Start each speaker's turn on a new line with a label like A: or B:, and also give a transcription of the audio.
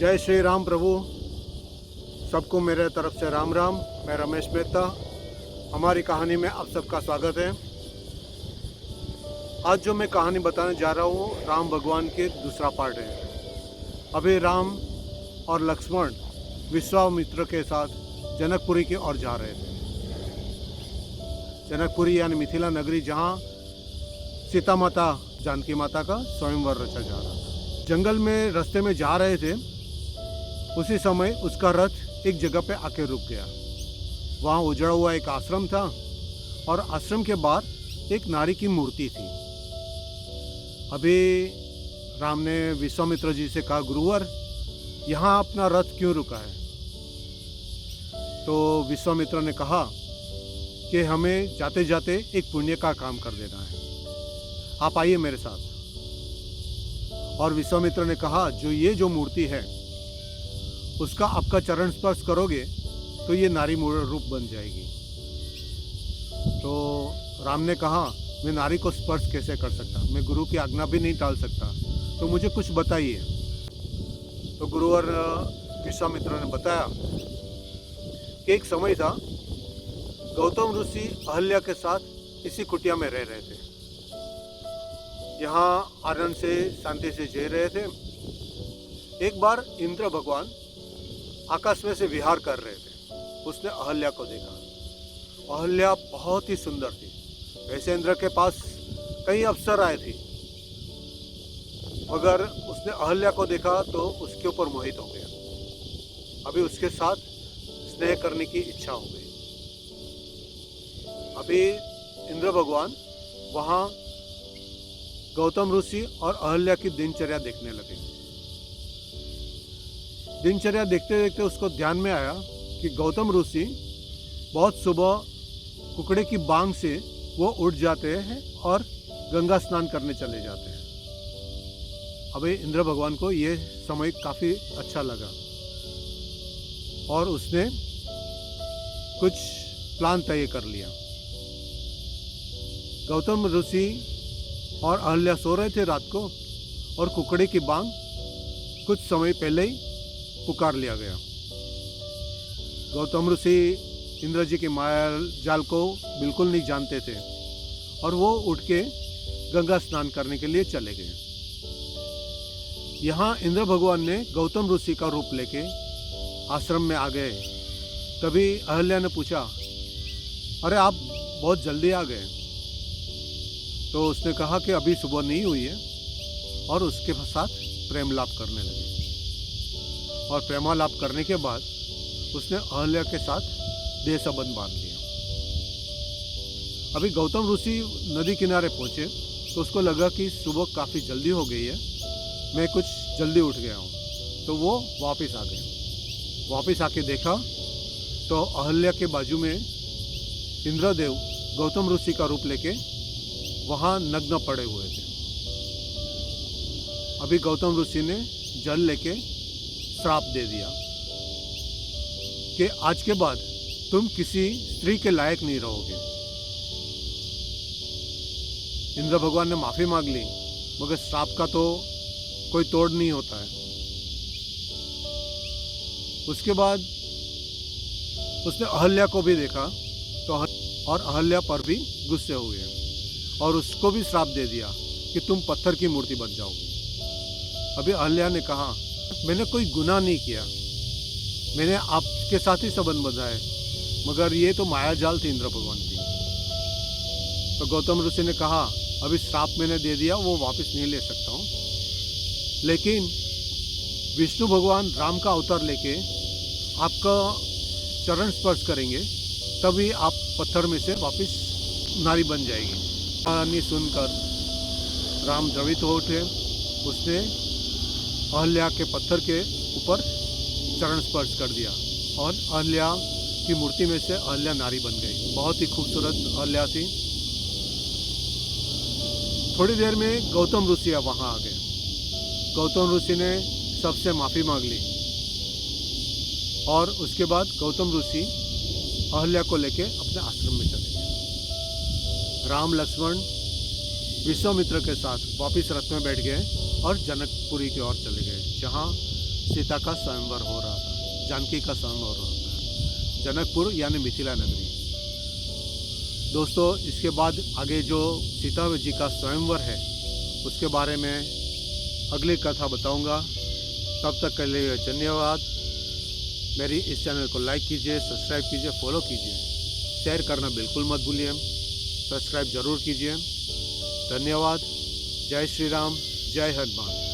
A: जय श्री राम प्रभु। सबको मेरे तरफ से राम राम। मैं रमेश मेहता। हमारी कहानी में आप सबका स्वागत है। आज जो मैं कहानी बताने जा रहा हूँ राम भगवान के दूसरा पार्ट है। अभी राम और लक्ष्मण विश्वामित्र के साथ जनकपुरी की ओर जा रहे थे। जनकपुरी यानी मिथिला नगरी, जहाँ सीता माता जानकी माता का स्वयंवर रचा जा रहा था। जंगल में रास्ते में जा रहे थे, उसी समय उसका रथ एक जगह पे आके रुक गया। वहाँ उजड़ा हुआ एक आश्रम था और आश्रम के बाहर एक नारी की मूर्ति थी। अभी राम ने विश्वामित्र जी से कहा, गुरुवर यहाँ अपना रथ क्यों रुका है? तो विश्वामित्र ने कहा कि हमें जाते जाते एक पुण्य का काम कर देना है, आप आइए मेरे साथ। और विश्वामित्र ने कहा, जो मूर्ति है उसका आपका चरण स्पर्श करोगे तो ये नारी रूप बन जाएगी। तो राम ने कहा, मैं नारी को स्पर्श कैसे कर सकता, मैं गुरु की आज्ञा भी नहीं टाल सकता, तो मुझे कुछ बताइए। तो गुरुवर विश्वामित्र ने बताया कि एक समय था, गौतम ऋषि अहल्या के साथ इसी कुटिया में रह रहे थे। यहाँ आनंद से शांति से जी रहे थे। एक बार इंद्र भगवान आकाश में से विहार कर रहे थे। उसने अहल्या को देखा। अहल्या बहुत ही सुंदर थी। वैसे इंद्र के पास कई अप्सर आए थे, मगर उसने अहल्या को देखा तो उसके ऊपर मोहित हो गया। अभी उसके साथ स्नेह करने की इच्छा हो गई। अभी इंद्र भगवान वहाँ गौतम ऋषि और अहल्या की दिनचर्या देखने लगे। दिनचर्या देखते देखते उसको ध्यान में आया कि गौतम ऋषि बहुत सुबह कुकड़े की बांग से वो उठ जाते हैं और गंगा स्नान करने चले जाते हैं। अभी इंद्र भगवान को ये समय काफ़ी अच्छा लगा और उसने कुछ प्लान तय कर लिया। गौतम ऋषि और अहल्या सो रहे थे रात को, और कुकड़े की बांग कुछ समय पहले ही पुकार लिया गया। गौतम ऋषि इंद्र जी के माया जाल को बिल्कुल नहीं जानते थे और वो उठ के गंगा स्नान करने के लिए चले गए। यहाँ इंद्र भगवान ने गौतम ऋषि का रूप लेके आश्रम में आ गए। तभी अहल्या ने पूछा, अरे आप बहुत जल्दी आ गए? तो उसने कहा कि अभी सुबह नहीं हुई है, और उसके साथ प्रेम लाभ करने लगे। और प्रेमालाप करने के बाद उसने अहल्या के साथ देह संबंध बांध लिया। अभी गौतम ऋषि नदी किनारे पहुंचे तो उसको लगा कि सुबह काफ़ी जल्दी हो गई है, मैं कुछ जल्दी उठ गया हूँ, तो वो वापस आ गए। वापस आके देखा तो अहल्या के बाजू में इंद्रदेव गौतम ऋषि का रूप लेके वहाँ नग्न पड़े हुए थे। अभी गौतम ऋषि ने जल लेके श्राप दे दिया कि आज के बाद तुम किसी स्त्री के लायक नहीं रहोगे। इंद्र भगवान ने माफी मांग ली, मगर श्राप का तो कोई तोड़ नहीं होता है। उसके बाद उसने अहल्या को भी देखा तो और अहल्या पर भी गुस्से हुए और उसको भी श्राप दे दिया कि तुम पत्थर की मूर्ति बन जाओगी। अभी अहल्या ने कहा, मैंने कोई गुनाह नहीं किया, मैंने आपके साथ ही संबंध बंधा है, मगर ये तो माया जाल थी इंद्र भगवान की। तो गौतम ऋषि ने कहा, अभी श्राप मैंने दे दिया, वो वापस नहीं ले सकता हूँ, लेकिन विष्णु भगवान राम का अवतार लेके आपका चरण स्पर्श करेंगे, तभी आप पत्थर में से वापस नारी बन जाएगी। कहानी सुनकर राम द्रवित हो उठे। उसने अहल्या के पत्थर के ऊपर चरण स्पर्श कर दिया और अहल्या की मूर्ति में से अहल्या नारी बन गई। बहुत ही खूबसूरत अहल्या थी। थोड़ी देर में गौतम ऋषि वहाँ आ गए। गौतम ऋषि ने सबसे माफ़ी मांग ली और उसके बाद गौतम ऋषि अहल्या को लेके अपने आश्रम में चले गए। राम लक्ष्मण विश्वामित्र के साथ वापिस रथ में बैठ गए और जनकपुरी की ओर चले गए, जहाँ सीता का स्वयंवर हो रहा था, जानकी का स्वयंवर हो रहा था, जनकपुर यानी मिथिला नगरी। दोस्तों, इसके बाद आगे जो सीता जी का स्वयंवर है उसके बारे में अगली कथा बताऊंगा। तब तक के लिए धन्यवाद। मेरी इस चैनल को लाइक कीजिए, सब्सक्राइब कीजिए, फॉलो कीजिए, शेयर करना बिल्कुल मत भूलिए, सब्सक्राइब जरूर कीजिए। धन्यवाद। जय श्री राम, जय हनुमान।